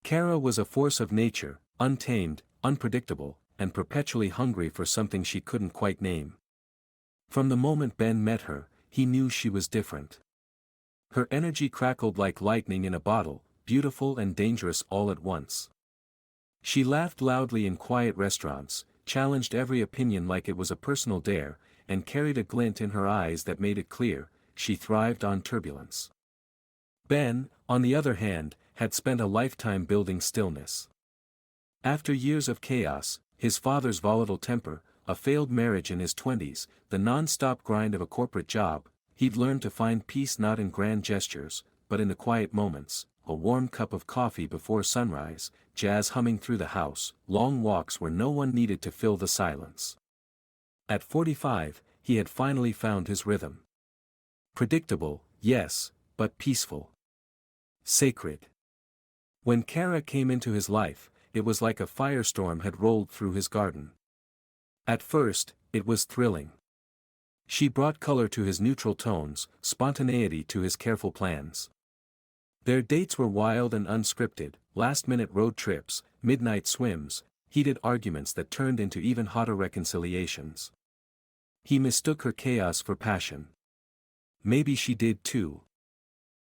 Kara was a force of nature, untamed, unpredictable, and perpetually hungry for something she couldn't quite name. From the moment Ben met her, he knew she was different. Her energy crackled like lightning in a bottle, beautiful and dangerous all at once. She laughed loudly in quiet restaurants, challenged every opinion like it was a personal dare, and carried a glint in her eyes that made it clear, she thrived on turbulence. Ben, on the other hand, had spent a lifetime building stillness. After years of chaos, his father's volatile temper, a failed marriage in his 20s, the non-stop grind of a corporate job, he'd learned to find peace not in grand gestures, but in the quiet moments, a warm cup of coffee before sunrise, jazz humming through the house, long walks where no one needed to fill the silence. At 45, he had finally found his rhythm. Predictable, yes, but peaceful. Sacred. When Kara came into his life, it was like a firestorm had rolled through his garden. At first, it was thrilling. She brought color to his neutral tones, spontaneity to his careful plans. Their dates were wild and unscripted, last-minute road trips, midnight swims, heated arguments that turned into even hotter reconciliations. He mistook her chaos for passion. Maybe she did too.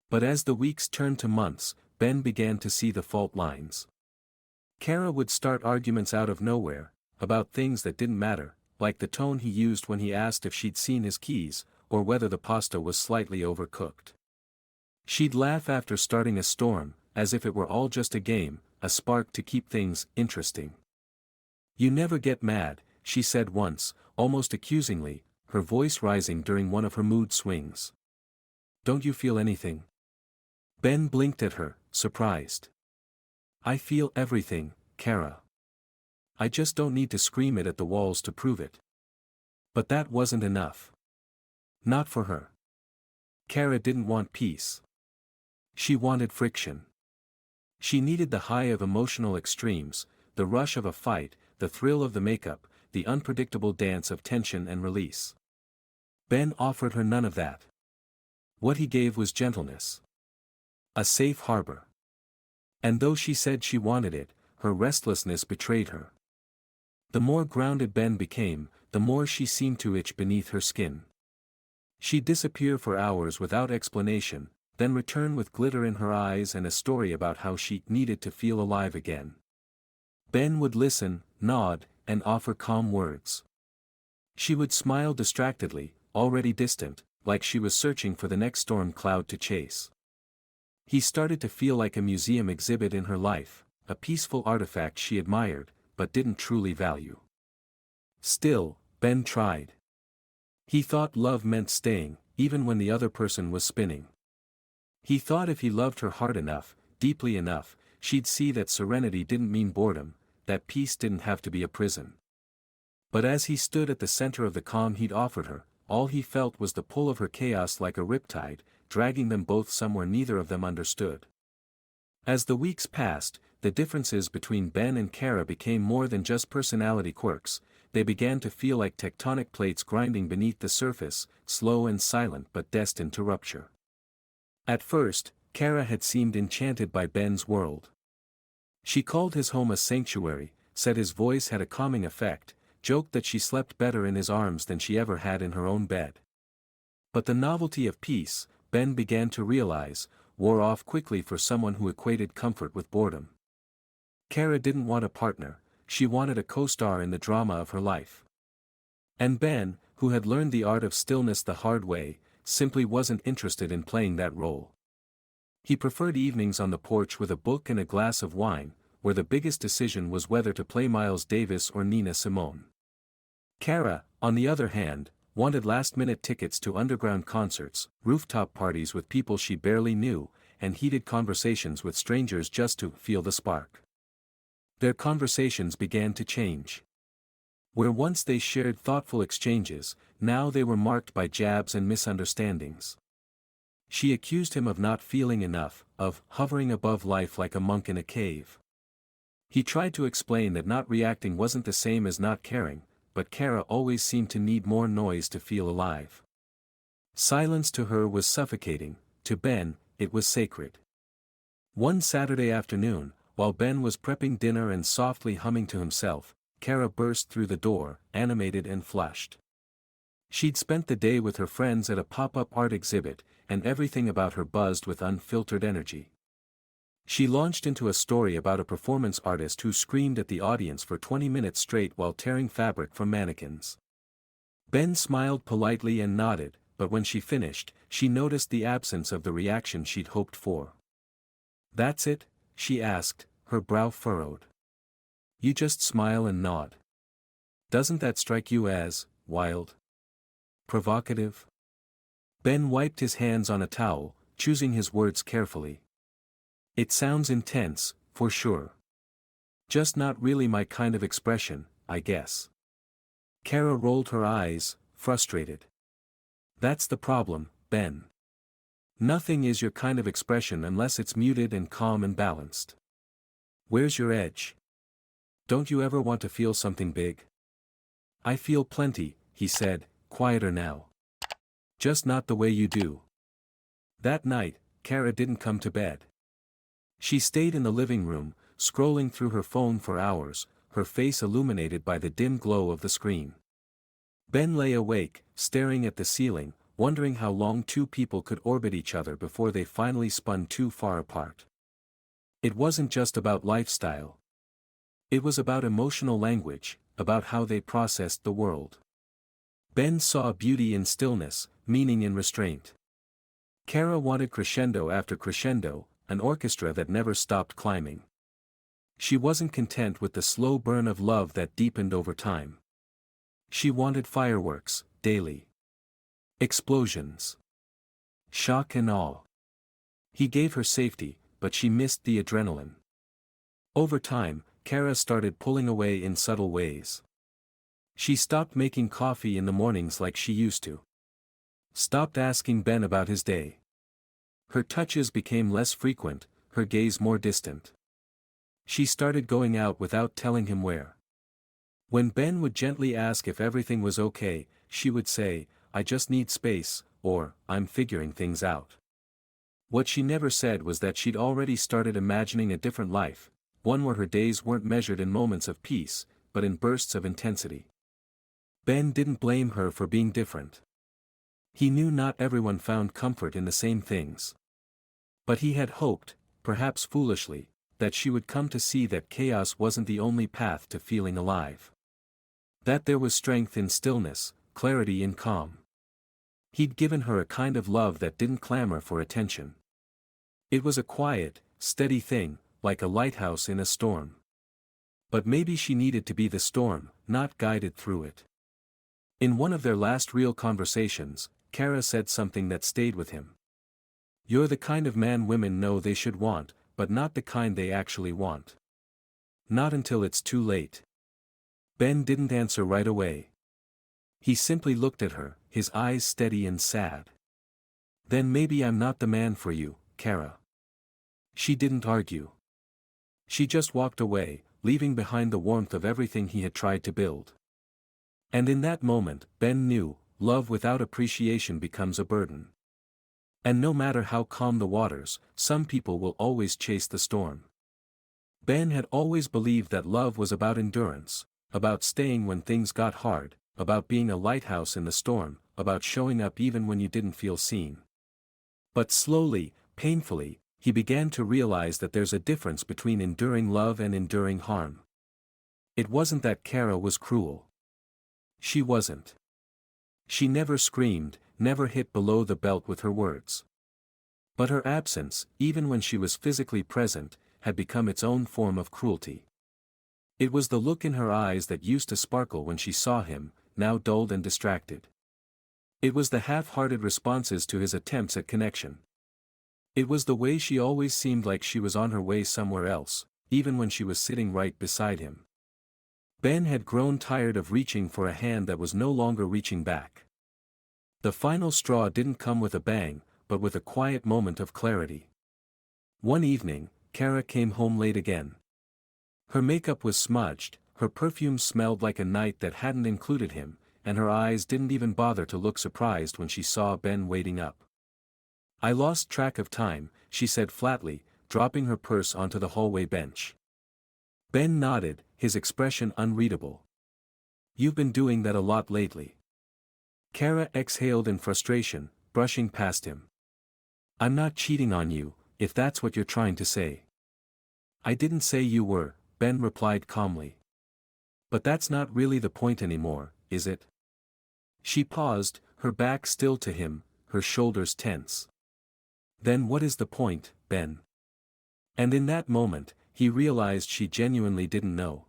But as the weeks turned to months, Ben began to see the fault lines. Kara would start arguments out of nowhere, about things that didn't matter, like the tone he used when he asked if she'd seen his keys, or whether the pasta was slightly overcooked. She'd laugh after starting a storm, as if it were all just a game, a spark to keep things interesting. "You never get mad," she said once, almost accusingly, her voice rising during one of her mood swings. "Don't you feel anything?" Ben blinked at her, surprised. "I feel everything, Kara. I just don't need to scream it at the walls to prove it." But that wasn't enough. Not for her. Kara didn't want peace. She wanted friction. She needed the high of emotional extremes, the rush of a fight, the thrill of the makeup, the unpredictable dance of tension and release. Ben offered her none of that. What he gave was gentleness. A safe harbor. And though she said she wanted it, her restlessness betrayed her. The more grounded Ben became, the more she seemed to itch beneath her skin. She'd disappear for hours without explanation, then return with glitter in her eyes and a story about how she needed to feel alive again. Ben would listen, nod, and offer calm words. She would smile distractedly, already distant, like she was searching for the next storm cloud to chase. He started to feel like a museum exhibit in her life, a peaceful artifact she admired, but didn't truly value. Still, Ben tried. He thought love meant staying, even when the other person was spinning. He thought if he loved her hard enough, deeply enough, she'd see that serenity didn't mean boredom, that peace didn't have to be a prison. But as he stood at the center of the calm he'd offered her, all he felt was the pull of her chaos like a riptide, dragging them both somewhere neither of them understood. As the weeks passed, the differences between Ben and Kara became more than just personality quirks, they began to feel like tectonic plates grinding beneath the surface, slow and silent but destined to rupture. At first, Kara had seemed enchanted by Ben's world. She called his home a sanctuary, said his voice had a calming effect, joked that she slept better in his arms than she ever had in her own bed. But the novelty of peace, Ben began to realize, wore off quickly for someone who equated comfort with boredom. Kara didn't want a partner, she wanted a co-star in the drama of her life. And Ben, who had learned the art of stillness the hard way, simply wasn't interested in playing that role. He preferred evenings on the porch with a book and a glass of wine, where the biggest decision was whether to play Miles Davis or Nina Simone. Kara, on the other hand, wanted last-minute tickets to underground concerts, rooftop parties with people she barely knew, and heated conversations with strangers just to feel the spark. Their conversations began to change. Where once they shared thoughtful exchanges, now they were marked by jabs and misunderstandings. She accused him of not feeling enough, of hovering above life like a monk in a cave. He tried to explain that not reacting wasn't the same as not caring, but Kara always seemed to need more noise to feel alive. Silence to her was suffocating, to Ben, it was sacred. One Saturday afternoon, while Ben was prepping dinner and softly humming to himself, Kara burst through the door, animated and flushed. She'd spent the day with her friends at a pop-up art exhibit, and everything about her buzzed with unfiltered energy. She launched into a story about a performance artist who screamed at the audience for 20 minutes straight while tearing fabric from mannequins. Ben smiled politely and nodded, but when she finished, she noticed the absence of the reaction she'd hoped for. "That's it?" she asked, her brow furrowed. "You just smile and nod. Doesn't that strike you as wild? Provocative?" Ben wiped his hands on a towel, choosing his words carefully. "It sounds intense, for sure. Just not really my kind of expression, I guess." Kara rolled her eyes, frustrated. "That's the problem, Ben. Nothing is your kind of expression unless it's muted and calm and balanced. Where's your edge? Don't you ever want to feel something big?" "I feel plenty," he said, quieter now. "Just not the way you do." That night, Kara didn't come to bed. She stayed in the living room, scrolling through her phone for hours, her face illuminated by the dim glow of the screen. Ben lay awake, staring at the ceiling, wondering how long two people could orbit each other before they finally spun too far apart. It wasn't just about lifestyle. It was about emotional language, about how they processed the world. Ben saw beauty in stillness, meaning in restraint. Kara wanted crescendo after crescendo, an orchestra that never stopped climbing. She wasn't content with the slow burn of love that deepened over time. She wanted fireworks, daily. Explosions. Shock and awe. He gave her safety, but she missed the adrenaline. Over time, Kara started pulling away in subtle ways. She stopped making coffee in the mornings like she used to. Stopped asking Ben about his day. Her touches became less frequent, her gaze more distant. She started going out without telling him where. When Ben would gently ask if everything was okay, she would say, "I just need space," or, "I'm figuring things out." What she never said was that she'd already started imagining a different life, one where her days weren't measured in moments of peace, but in bursts of intensity. Ben didn't blame her for being different. He knew not everyone found comfort in the same things. But he had hoped, perhaps foolishly, that she would come to see that chaos wasn't the only path to feeling alive. That there was strength in stillness, clarity in calm. He'd given her a kind of love that didn't clamor for attention. It was a quiet, steady thing, like a lighthouse in a storm. But maybe she needed to be the storm, not guided through it. In one of their last real conversations, Kara said something that stayed with him. "You're the kind of man women know they should want, but not the kind they actually want. Not until it's too late." Ben didn't answer right away. He simply looked at her, his eyes steady and sad. "Then maybe I'm not the man for you, Kara." She didn't argue. She just walked away, leaving behind the warmth of everything he had tried to build. And in that moment, Ben knew, love without appreciation becomes a burden. And no matter how calm the waters, some people will always chase the storm. Ben had always believed that love was about endurance, about staying when things got hard, about being a lighthouse in the storm, about showing up even when you didn't feel seen. But slowly, painfully, he began to realize that there's a difference between enduring love and enduring harm. It wasn't that Kara was cruel. She wasn't. She never screamed, never hit below the belt with her words. But her absence, even when she was physically present, had become its own form of cruelty. It was the look in her eyes that used to sparkle when she saw him, now dulled and distracted. It was the half-hearted responses to his attempts at connection. It was the way she always seemed like she was on her way somewhere else, even when she was sitting right beside him. Ben had grown tired of reaching for a hand that was no longer reaching back. The final straw didn't come with a bang, but with a quiet moment of clarity. One evening, Kara came home late again. Her makeup was smudged, her perfume smelled like a night that hadn't included him, and her eyes didn't even bother to look surprised when she saw Ben waiting up. "I lost track of time," she said flatly, dropping her purse onto the hallway bench. Ben nodded, his expression unreadable. "You've been doing that a lot lately." Kara exhaled in frustration, brushing past him. "I'm not cheating on you, if that's what you're trying to say." "I didn't say you were," Ben replied calmly. "But that's not really the point anymore, is it?" She paused, her back still to him, her shoulders tense. "Then what is the point, Ben?" And in that moment, he realized she genuinely didn't know.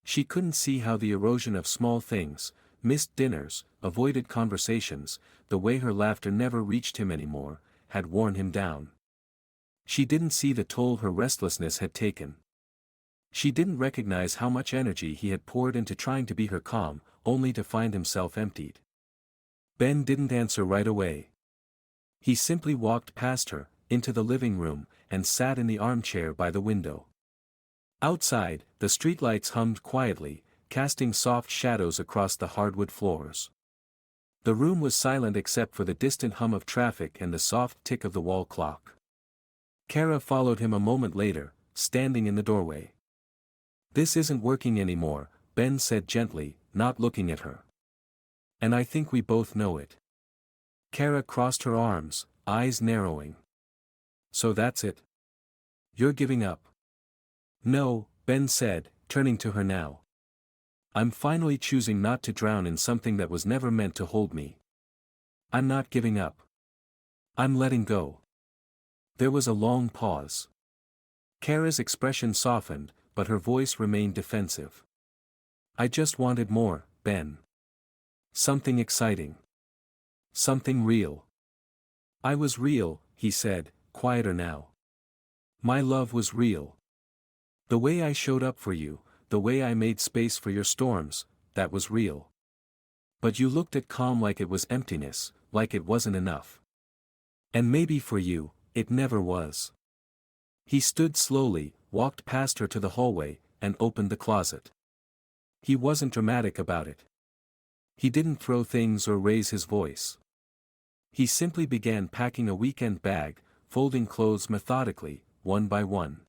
She couldn't see how the erosion of small things, missed dinners, avoided conversations, the way her laughter never reached him anymore, had worn him down. She didn't see the toll her restlessness had taken. She didn't recognize how much energy he had poured into trying to be her calm, only to find himself emptied. Ben didn't answer right away. He simply walked past her, into the living room, and sat in the armchair by the window. Outside, the streetlights hummed quietly, casting soft shadows across the hardwood floors. The room was silent except for the distant hum of traffic and the soft tick of the wall clock. Kara followed him a moment later, standing in the doorway. "This isn't working anymore," Ben said gently, not looking at her. "And I think we both know it." Kara crossed her arms, eyes narrowing. "So that's it? You're giving up?" "No," Ben said, turning to her now. "I'm finally choosing not to drown in something that was never meant to hold me. I'm not giving up. I'm letting go." There was a long pause. Kara's expression softened, but her voice remained defensive. "I just wanted more, Ben. Something exciting. Something real." "I was real," he said, quieter now. "My love was real. The way I showed up for you, the way I made space for your storms, that was real. But you looked at calm like it was emptiness, like it wasn't enough. And maybe for you, it never was." He stood slowly, walked past her to the hallway, and opened the closet. He wasn't dramatic about it. He didn't throw things or raise his voice. He simply began packing a weekend bag, folding clothes methodically, one by one.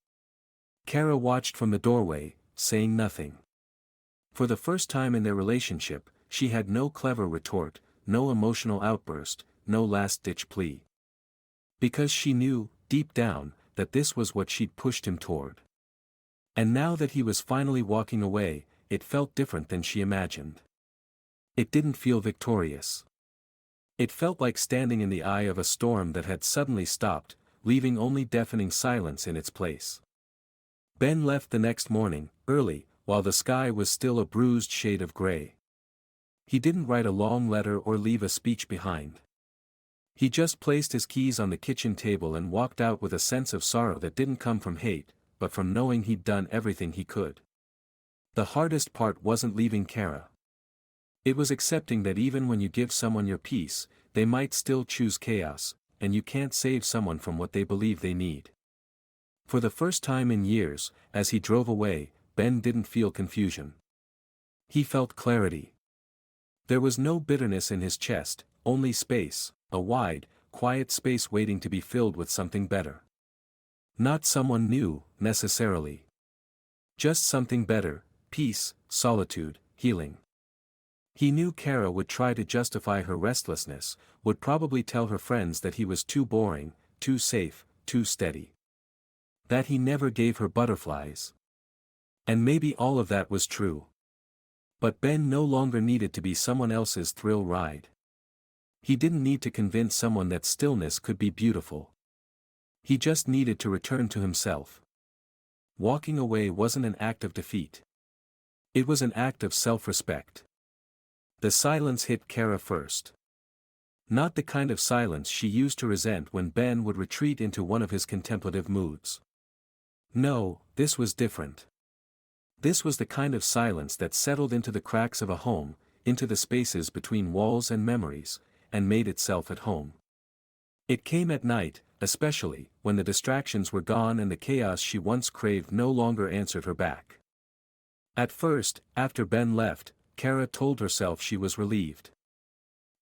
Kara watched from the doorway, saying nothing. For the first time in their relationship, she had no clever retort, no emotional outburst, no last-ditch plea. Because she knew, deep down, that this was what she'd pushed him toward. And now that he was finally walking away, it felt different than she imagined. It didn't feel victorious. It felt like standing in the eye of a storm that had suddenly stopped, leaving only deafening silence in its place. Ben left the next morning, early, while the sky was still a bruised shade of gray. He didn't write a long letter or leave a speech behind. He just placed his keys on the kitchen table and walked out with a sense of sorrow that didn't come from hate, but from knowing he'd done everything he could. The hardest part wasn't leaving Kara. It was accepting that even when you give someone your peace, they might still choose chaos, and you can't save someone from what they believe they need. For the first time in years, as he drove away, Ben didn't feel confusion. He felt clarity. There was no bitterness in his chest, only space, a wide, quiet space waiting to be filled with something better. Not someone new, necessarily. Just something better, peace, solitude, healing. He knew Kara would try to justify her restlessness, would probably tell her friends that he was too boring, too safe, too steady. That he never gave her butterflies. And maybe all of that was true. But Ben no longer needed to be someone else's thrill ride. He didn't need to convince someone that stillness could be beautiful. He just needed to return to himself. Walking away wasn't an act of defeat. It was an act of self-respect. The silence hit Kara first. Not the kind of silence she used to resent when Ben would retreat into one of his contemplative moods. No, this was different. This was the kind of silence that settled into the cracks of a home, into the spaces between walls and memories, and made itself at home. It came at night, especially, when the distractions were gone and the chaos she once craved no longer answered her back. At first, after Ben left, Kara told herself she was relieved.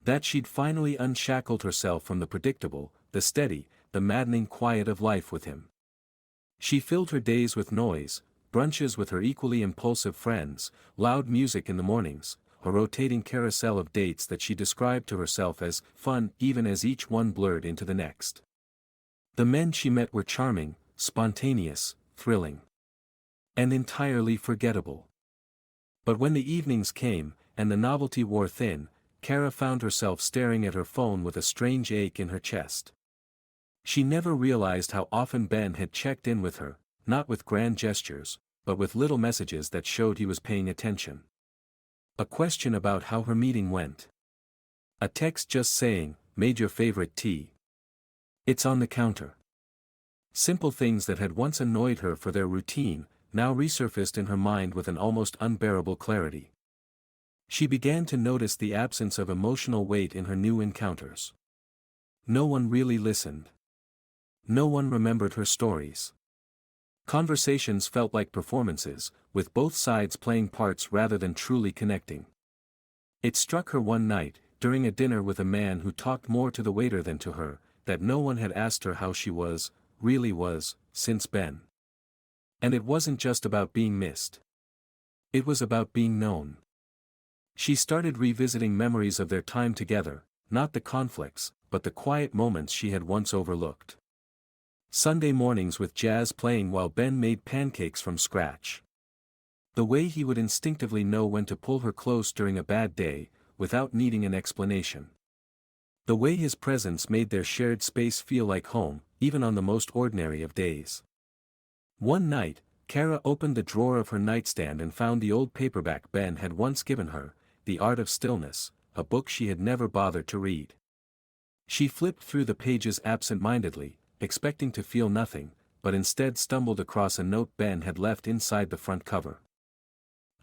That she'd finally unshackled herself from the predictable, the steady, the maddening quiet of life with him. She filled her days with noise, brunches with her equally impulsive friends, loud music in the mornings, a rotating carousel of dates that she described to herself as fun even as each one blurred into the next. The men she met were charming, spontaneous, thrilling, and entirely forgettable. But when the evenings came, and the novelty wore thin, Kara found herself staring at her phone with a strange ache in her chest. She never realized how often Ben had checked in with her, not with grand gestures, but with little messages that showed he was paying attention. A question about how her meeting went. A text just saying, "Made your favorite tea. It's on the counter." Simple things that had once annoyed her for their routine, now resurfaced in her mind with an almost unbearable clarity. She began to notice the absence of emotional weight in her new encounters. No one really listened. No one remembered her stories. Conversations felt like performances, with both sides playing parts rather than truly connecting. It struck her one night, during a dinner with a man who talked more to the waiter than to her, that no one had asked her how she was, really was, since Ben. And it wasn't just about being missed. It was about being known. She started revisiting memories of their time together, not the conflicts, but the quiet moments she had once overlooked. Sunday mornings with jazz playing while Ben made pancakes from scratch. The way he would instinctively know when to pull her close during a bad day, without needing an explanation. The way his presence made their shared space feel like home, even on the most ordinary of days. One night, Kara opened the drawer of her nightstand and found the old paperback Ben had once given her, The Art of Stillness, a book she had never bothered to read. She flipped through the pages absent-mindedly, expecting to feel nothing, but instead stumbled across a note Ben had left inside the front cover.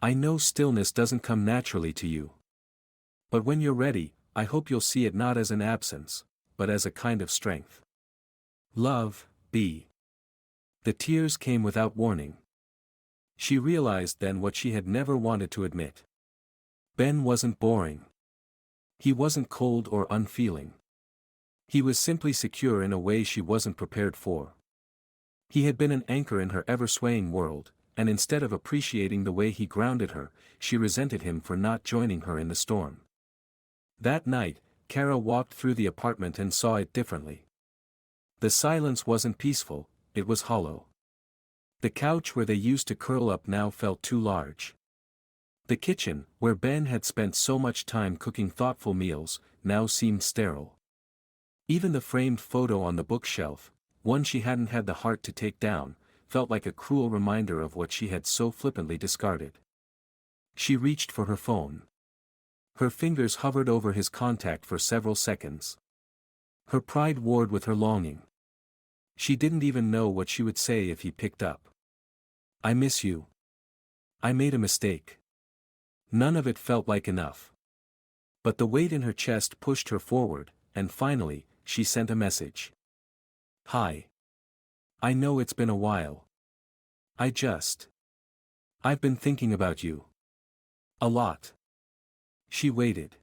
"I know stillness doesn't come naturally to you. But when you're ready, I hope you'll see it not as an absence, but as a kind of strength. Love, B." The tears came without warning. She realized then what she had never wanted to admit. Ben wasn't boring. He wasn't cold or unfeeling. He was simply secure in a way she wasn't prepared for. He had been an anchor in her ever-swaying world, and instead of appreciating the way he grounded her, she resented him for not joining her in the storm. That night, Kara walked through the apartment and saw it differently. The silence wasn't peaceful, it was hollow. The couch where they used to curl up now felt too large. The kitchen, where Ben had spent so much time cooking thoughtful meals, now seemed sterile. Even the framed photo on the bookshelf, one she hadn't had the heart to take down, felt like a cruel reminder of what she had so flippantly discarded. She reached for her phone. Her fingers hovered over his contact for several seconds. Her pride warred with her longing. She didn't even know what she would say if he picked up. "I miss you. I made a mistake." None of it felt like enough. But the weight in her chest pushed her forward, and finally, she sent a message. "Hi. I know it's been a while. I've been thinking about you. A lot." She waited.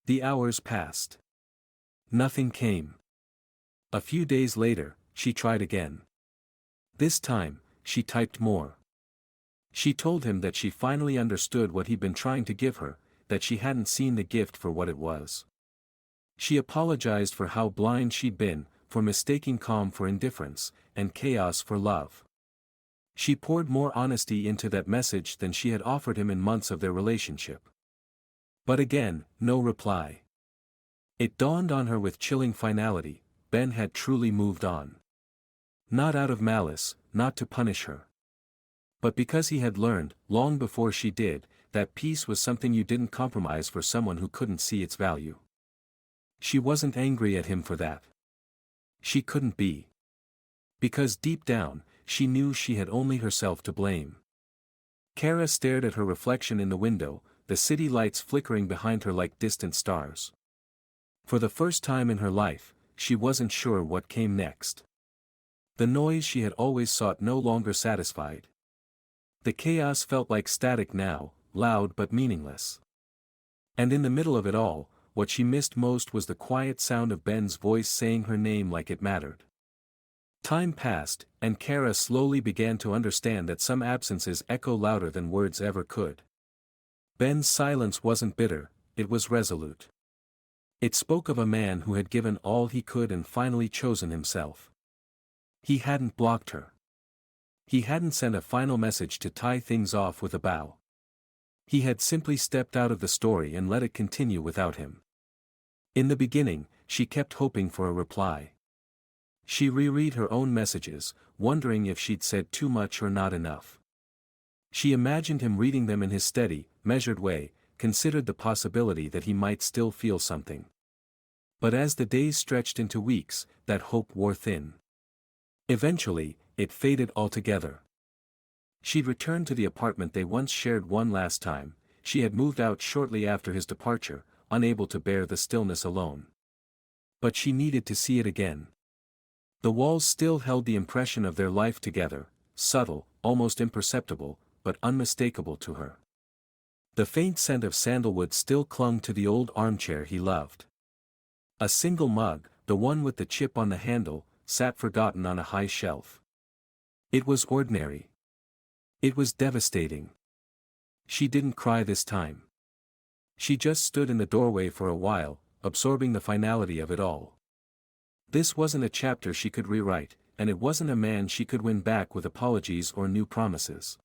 The hours passed. Nothing came. A few days later, she tried again. This time, she typed more. She told him that she finally understood what he'd been trying to give her, that she hadn't seen the gift for what it was. She apologized for how blind she'd been, for mistaking calm for indifference, and chaos for love. She poured more honesty into that message than she had offered him in months of their relationship. But again, no reply. It dawned on her with chilling finality, Ben had truly moved on. Not out of malice, not to punish her. But because he had learned, long before she did, that peace was something you didn't compromise for someone who couldn't see its value. She wasn't angry at him for that. She couldn't be. Because deep down, she knew she had only herself to blame. Kara stared at her reflection in the window, the city lights flickering behind her like distant stars. For the first time in her life, she wasn't sure what came next. The noise she had always sought no longer satisfied. The chaos felt like static now, loud but meaningless. And in the middle of it all, what she missed most was the quiet sound of Ben's voice saying her name like it mattered. Time passed, and Kara slowly began to understand that some absences echo louder than words ever could. Ben's silence wasn't bitter, it was resolute. It spoke of a man who had given all he could and finally chosen himself. He hadn't blocked her. He hadn't sent a final message to tie things off with a bow. He had simply stepped out of the story and let it continue without him. In the beginning, she kept hoping for a reply. She reread her own messages, wondering if she'd said too much or not enough. She imagined him reading them in his steady, measured way, considered the possibility that he might still feel something. But as the days stretched into weeks, that hope wore thin. Eventually, it faded altogether. She'd returned to the apartment they once shared one last time. She had moved out shortly after his departure, unable to bear the stillness alone. But she needed to see it again. The walls still held the impression of their life together, subtle, almost imperceptible, but unmistakable to her. The faint scent of sandalwood still clung to the old armchair he loved. A single mug, the one with the chip on the handle, sat forgotten on a high shelf. It was ordinary. It was devastating. She didn't cry this time. She just stood in the doorway for a while, absorbing the finality of it all. This wasn't a chapter she could rewrite, and it wasn't a man she could win back with apologies or new promises.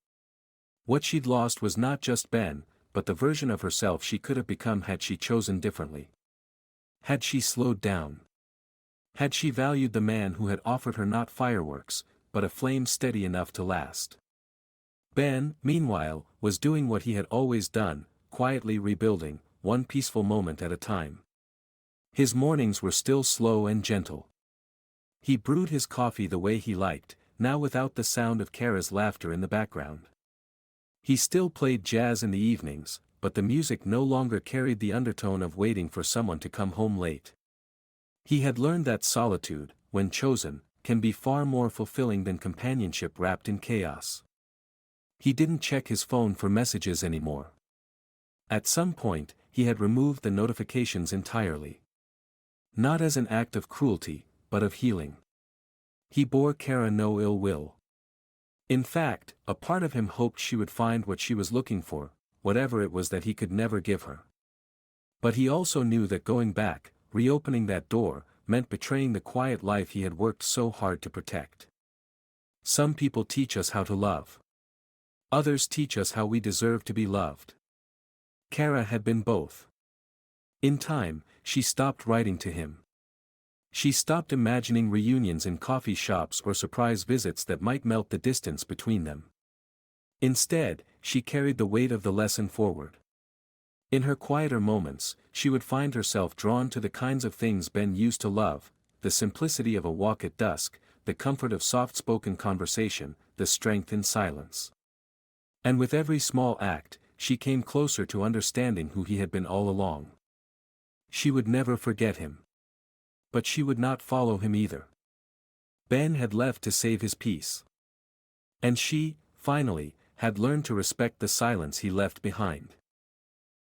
What she'd lost was not just Ben, but the version of herself she could have become had she chosen differently. Had she slowed down? Had she valued the man who had offered her not fireworks, but a flame steady enough to last? Ben, meanwhile, was doing what he had always done, quietly rebuilding, one peaceful moment at a time. His mornings were still slow and gentle. He brewed his coffee the way he liked, now without the sound of Kara's laughter in the background. He still played jazz in the evenings, but the music no longer carried the undertone of waiting for someone to come home late. He had learned that solitude, when chosen, can be far more fulfilling than companionship wrapped in chaos. He didn't check his phone for messages anymore. At some point, he had removed the notifications entirely. Not as an act of cruelty, but of healing. He bore Kara no ill will. In fact, a part of him hoped she would find what she was looking for, whatever it was that he could never give her. But he also knew that going back, reopening that door, meant betraying the quiet life he had worked so hard to protect. Some people teach us how to love. Others teach us how we deserve to be loved. Kara had been both. In time, she stopped writing to him. She stopped imagining reunions in coffee shops or surprise visits that might melt the distance between them. Instead, she carried the weight of the lesson forward. In her quieter moments, she would find herself drawn to the kinds of things Ben used to love, the simplicity of a walk at dusk, the comfort of soft-spoken conversation, the strength in silence. And with every small act, she came closer to understanding who he had been all along. She would never forget him. But she would not follow him either. Ben had left to save his peace. And she, finally, had learned to respect the silence he left behind.